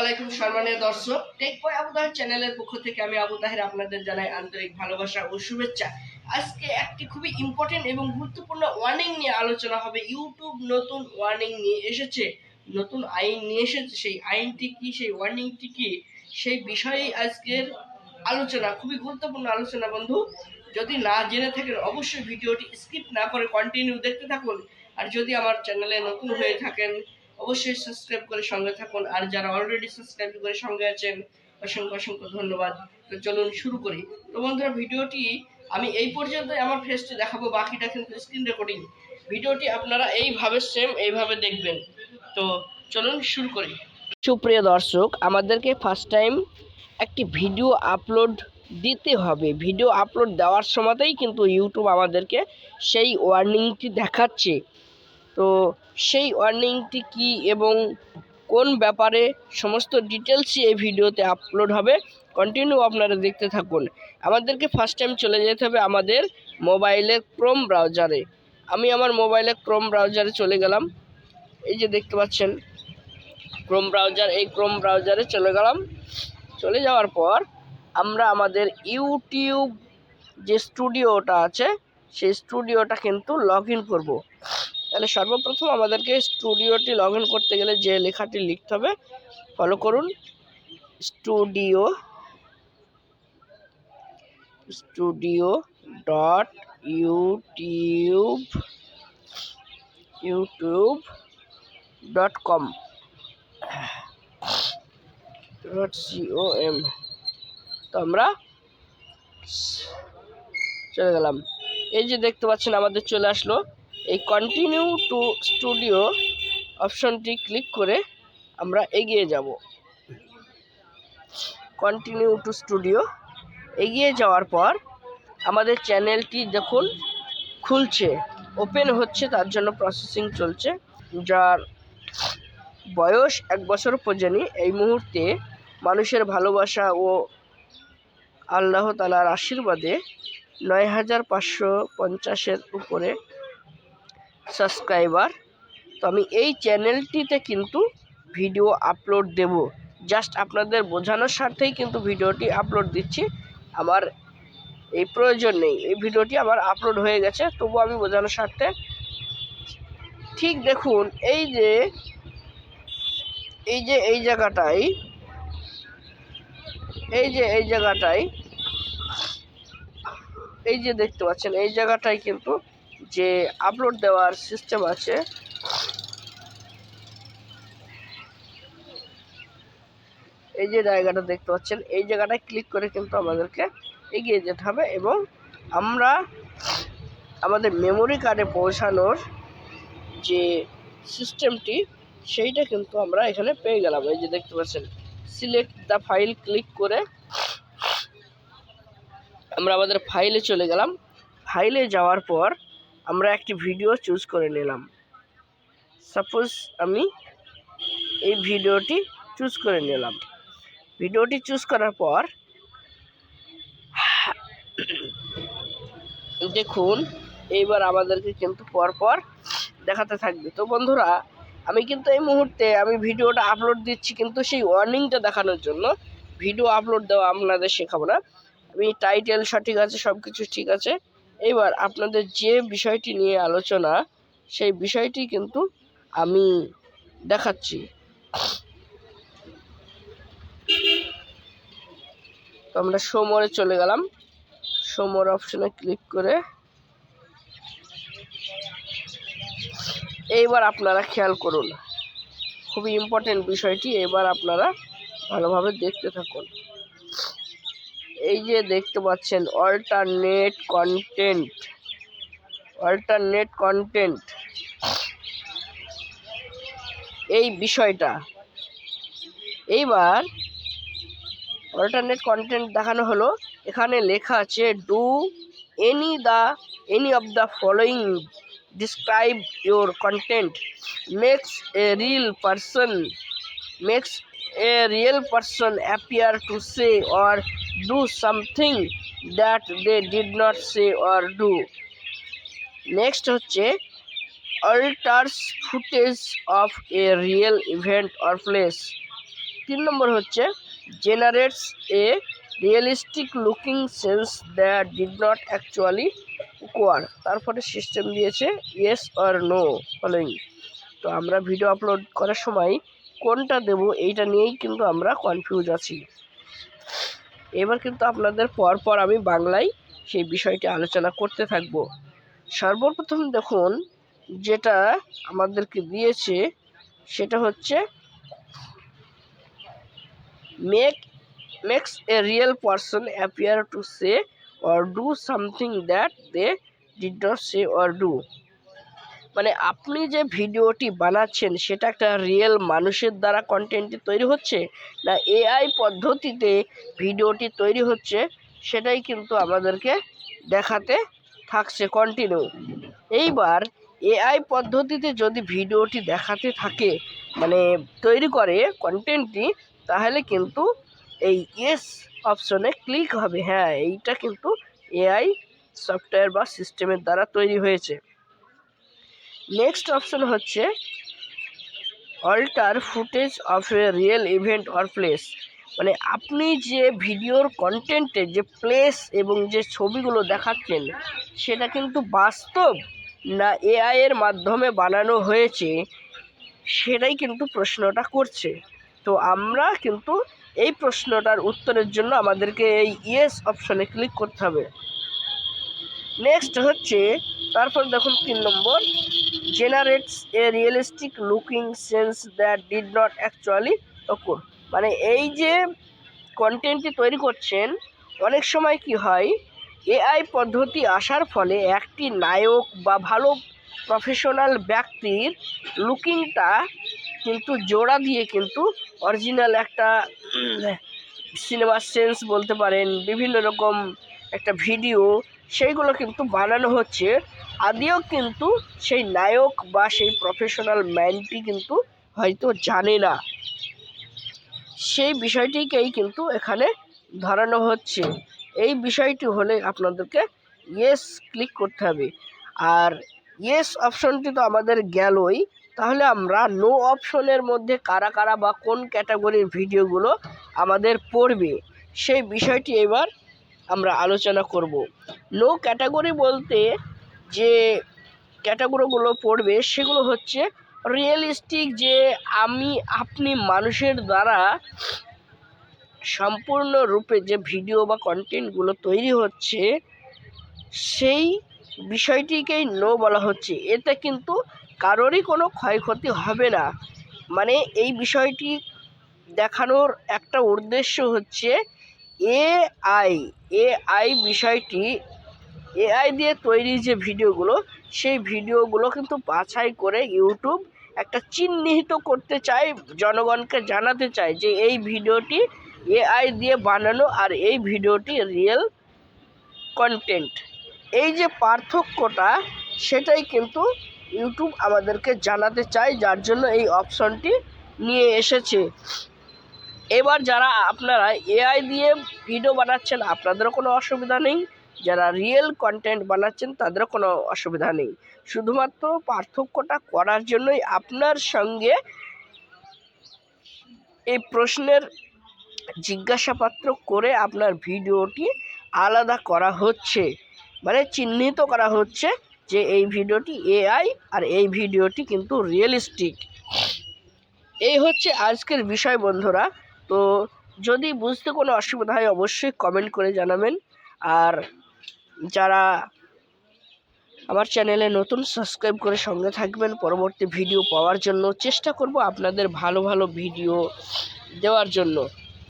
আলাইকুম সম্মানীয় দর্শক, টেক বয় আবু তাহের চ্যানেলের পক্ষ থেকে আমি আবু তাহের আপনাদের জানাই আন্তরিক ভালোবাসা ও শুভেচ্ছা। আজকে একটি খুবই ইম্পর্টেন্ট এবং গুরুত্বপূর্ণ ওয়ার্নিং নিয়ে আলোচনা হবে। ইউটিউব নতুন ওয়ার্নিং নিয়ে এসেছে, নতুন আইন নিয়ে এসেছে। সেই আইনটি কি, সেই ওয়ার্নিংটি কি, সেই বিষয়েই আজকের আলোচনা। খুবই গুরুত্বপূর্ণ আলোচনা বন্ধু। যদি না জেনে থাকেন অবশ্যই ভিডিওটি স্কিপ না করে কন্টিনিউ দেখতে থাকুন। আর যদি আমার চ্যানেলে নতুন হয়ে থাকেন অবশ্যই সাবস্ক্রাইব করে সঙ্গে থাকুন। আর যারা অলরেডি সাবস্ক্রাইব করে সঙ্গে আছেন অসংখ্য অসংখ্য ধন্যবাদ। তো চলুন শুরু করি। তো বন্ধুরা, ভিডিওটি আমি এই পর্যন্ত আমার ফেসটি দেখাবো, বাকিটা কিন্তু স্ক্রিন রেকর্ডিং। ভিডিওটি আপনারা এইভাবে এইভাবে দেখবেন। তো চলুন শুরু করি। সুপ্রিয় দর্শক, আমাদেরকে ফার্স্ট টাইম একটি ভিডিও আপলোড দিতে হবে। ভিডিও আপলোড দেওয়ার সময়তেই কিন্তু ইউটিউব আমাদেরকে সেই ওয়ার্নিংটি দেখাচ্ছে। তো সেই ওয়ার্নিংটি কি এবং কোন ব্যাপারে সমস্ত ডিটেলসই এই ভিডিওতে আপলোড হবে। কন্টিনিউ আপনারা দেখতে থাকুন। আমাদেরকে ফার্স্ট টাইম চলে যেতে হবে আমাদের মোবাইলের ক্রোম ব্রাউজারে। আমি আমার মোবাইলের ক্রোম ব্রাউজারে চলে গেলাম। এই যে দেখতে পাচ্ছেন ক্রোম ব্রাউজার, এই ক্রোম ব্রাউজারে চলে গেলাম। চলে যাওয়ার পর আমরা আমাদের ইউটিউব যে স্টুডিওটা আছে সেই স্টুডিওটা কিন্তু লগ ইন করবো। তাহলে সর্বপ্রথম আমাদেরকে স্টুডিওটি লগ ইন করতে গেলে যে লেখাটি লিখতে হবে, ফলো করুন। Studio dot YouTube dot com .com। তো আমরা চলে গেলাম। এই যে দেখতে পাচ্ছেন আমাদের চলে আসলো। এই কন্টিনিউ টু স্টুডিও অপশনটি ক্লিক করে আমরা এগিয়ে যাব। কন্টিনিউ টু স্টুডিও এগিয়ে যাওয়ার পর আমাদের চ্যানেলটি যখন খুলছে, ওপেন হচ্ছে, তার জন্য প্রসেসিং চলছে। যার বয়স 1 বছর পর্যন্ত এই মুহূর্তে মানুষের ভালোবাসা ও আল্লাহ তাআলার আশীর্বাদে 9550-এর উপরে সাবস্ক্রাইবার। তো আমি এই চ্যানেলটিতে কিন্তু ভিডিও আপলোড দেব। জাস্ট আপনাদের বোঝানোর স্বার্থেই কিন্তু ভিডিওটি আপলোড দিচ্ছি। আমার এই প্রয়োজন নেই, এই ভিডিওটি আমার আপলোড হয়ে গেছে, তবু আমি বোঝানোর স্বার্থে। ঠিক দেখুন, এই জায়গাটায় এই যে দেখতে পাচ্ছেন, এই জায়গাটায় কিন্তু যে আপলোড দেওয়ার সিস্টেম আছে, এই যে জায়গাটা দেখতে পাচ্ছেন, এই জায়গাটায় ক্লিক করে কিন্তু আমাদেরকে এগিয়ে যেতে হবে এবং আমরা আমাদের মেমোরি কার্ডে পৌঁছানোর যে সিস্টেমটি সেইটা কিন্তু আমরা এখানে পেয়ে গেলাম। এই যে দেখতে পাচ্ছেন, সিলেক্ট দ্য ফাইল ক্লিক করে আমরা আমাদের ফাইলে চলে গেলাম। ফাইলে যাওয়ার পর আমরা একটি ভিডিও চুজ করে নিলাম। সাপোজ আমি এই ভিডিওটি চুজ করে নিলাম। ভিডিওটি চুজ করার পর দেখুন এইবার আমাদেরকে কিন্তু পরপর দেখাতে থাকবে। তো বন্ধুরা, আমি কিন্তু এই মুহূর্তে আমি ভিডিওটা আপলোড দিচ্ছি কিন্তু সেই ওয়ার্নিংটা দেখানোর জন্য। ভিডিও আপলোড দেওয়া আপনাদের শেখাবো না। আমি টাইটেল সঠিক আছে, সব কিছু ঠিক আছে। এবার আপনাদের যে বিষয়টি নিয়ে আলোচনা, সেই বিষয়টি কিন্তু আমি দেখাচ্ছি। তো আমরা শো মোরে চলে গেলাম। শো মোর অপশনে ক্লিক করে এইবার আপনারা খেয়াল করুন, খুবই ইম্পর্টেন্ট বিষয়টি। এবার আপনারা ভালোভাবে দেখতে থাকুন। এই যে দেখতে পাচ্ছেন অল্টারনেট কন্টেন্ট, এই বিষয়টা। এইবার অল্টারনেট কন্টেন্ট দেখানো হলো। এখানে লেখা আছে do any of the following describe your content makes a real person appear to say or do something that they did not say or do. Next হচ্ছে alters footage of a real event or place. 3 নম্বর হচ্ছে generates a realistic looking sense that did not actually war. তারপরে system দিয়েছে yes or no following. তো আমরা video upload করার সময় কোনটা দেব এইটা নিয়েই কিন্তু আমরা কনফিউজ আছি। এবার কিন্তু আপনাদের পর আমি বাংলায় সেই বিষয়টি আলোচনা করতে থাকব। সর্বপ্রথম দেখুন যেটা আমাদেরকে দিয়েছে সেটা হচ্ছে makes a real person appear to say or do something that they did not say or do। মানে আপনি যে ভিডিওটি বানাচ্ছেন সেটা একটা রিয়েল মানুষের দ্বারা কন্টেন্টটি তৈরি হচ্ছে না এআই পদ্ধতিতে ভিডিওটি তৈরি হচ্ছে, সেটাই কিন্তু আমাদেরকে দেখাতে থাকছে কন্টিনিউ। এইবার এআই পদ্ধতিতে যদি ভিডিওটি দেখাতে থাকে মানে তৈরি করে কন্টেন্টটি, তাহলে কিন্তু এই ইয়েস অপশনে ক্লিক হবে, হ্যাঁ এইটা কিন্তু এআই সফটওয়্যার বা সিস্টেমের দ্বারা তৈরি হয়েছে। নেক্সট অপশন হচ্ছে alter footage of a real event or place. মানে আপনি যে ভিডিওর কন্টেন্টে যে প্লেস এবং যে ছবিগুলো দেখাচ্ছেন সেটা কিন্তু বাস্তব না এআই এর মাধ্যমে বানানো হয়েছে, সেটাই কিন্তু প্রশ্নটা করছে। তো আমরা কিন্তু এই প্রশ্নটার উত্তরের জন্য আমাদেরকে এই ইয়েস অপশনে ক্লিক করতে হবে। নেক্সট হচ্ছে তারপর দেখুন 3 number generates a realistic looking sense that did not actually occur. মানে এই যে কন্টেন্টটি তৈরি করছেন অনেক সময় কি হয় এআই পদ্ধতি আসার ফলে একটি নায়ক বা ভালো প্রফেশনাল ব্যক্তির লুকিংটা কিন্তু জোড়া দিয়ে কিন্তু অরিজিনাল একটা সিনেমার সেন্স বলতে পারেন, বিভিন্ন রকম একটা ভিডিও সেইগুলো কিন্তু বানানো হচ্ছে। আদিও কিন্তু সেই নায়ক বা সেই প্রফেশনাল ম্যানটি কিন্তু হয়তো জানে না, সেই বিষয়টিকেই কিন্তু এখানে ধরানো হচ্ছে। এই বিষয়টি হলে আপনাদেরকে ইয়েস ক্লিক করতে হবে। আর ইয়েস অপশনটি তো আমাদের গেলই, তাহলে আমরা নো অপশনের মধ্যে কারা কারা বা কোন ক্যাটাগরির ভিডিওগুলো আমাদের পড়বে সেই বিষয়টি এবার আমরা আলোচনা করব। নো ক্যাটাগরি বলতে যে ক্যাটাগরিগুলো পড়বে সেগুলো হচ্ছে রিয়েলিস্টিক, যে আপনি মানুষের দ্বারা সম্পূর্ণরূপে যে ভিডিও বা কন্টেন্টগুলো তৈরি হচ্ছে সেই বিষয়টিকেই নো বলা হচ্ছে। এতে কিন্তু কারোরই কোনো ক্ষয়ক্ষতি হবে না। মানে এই বিষয়টি দেখানোর একটা উদ্দেশ্য হচ্ছে এআই বিষয়টি এআই দিয়ে তৈরি যে ভিডিওগুলো সেই ভিডিওগুলো কিন্তু বাছাই করে ইউটিউব একটা চিহ্নিত করতে চায়, জনগণকে জানাতে চায় যে এই ভিডিওটি এআই দিয়ে বানানো আর এই ভিডিওটি রিয়েল কন্টেন্ট। এই যে পার্থক্যটা সেটাই কিন্তু ইউটিউব আমাদেরকে জানাতে চায়, যার জন্য এই অপশনটি নিয়ে এসেছে। এবার যারা আপনারা এআই দিয়ে ভিডিও বানাচ্ছেন আপনাদেরও কোনো অসুবিধা নেই, যারা রিয়েল কন্টেন্ট বানাচ্ছেন তাদেরও কোনো অসুবিধা নেই। শুধুমাত্র পার্থক্যটা করার জন্যই আপনার সঙ্গে এই প্রশ্নের জিজ্ঞাসাপত্র করে আপনার ভিডিওটি আলাদা করা হচ্ছে, মানে চিহ্নিত করা হচ্ছে যে এই ভিডিওটি এআই আর এই ভিডিওটি কিন্তু রিয়েলিস্টিক। এই হচ্ছে আজকের বিষয় বন্ধুরা। তো যদি বুঝতে কোনো অসুবিধা হয় অবশ্যই কমেন্ট করে জানাবেন। আর যারা আমার চ্যানেলে নতুন সাবস্ক্রাইব করে সঙ্গে থাকবেন পরবর্তী ভিডিও পাওয়ার জন্য। চেষ্টা করব আপনাদের ভালো ভালো ভিডিও দেওয়ার জন্য।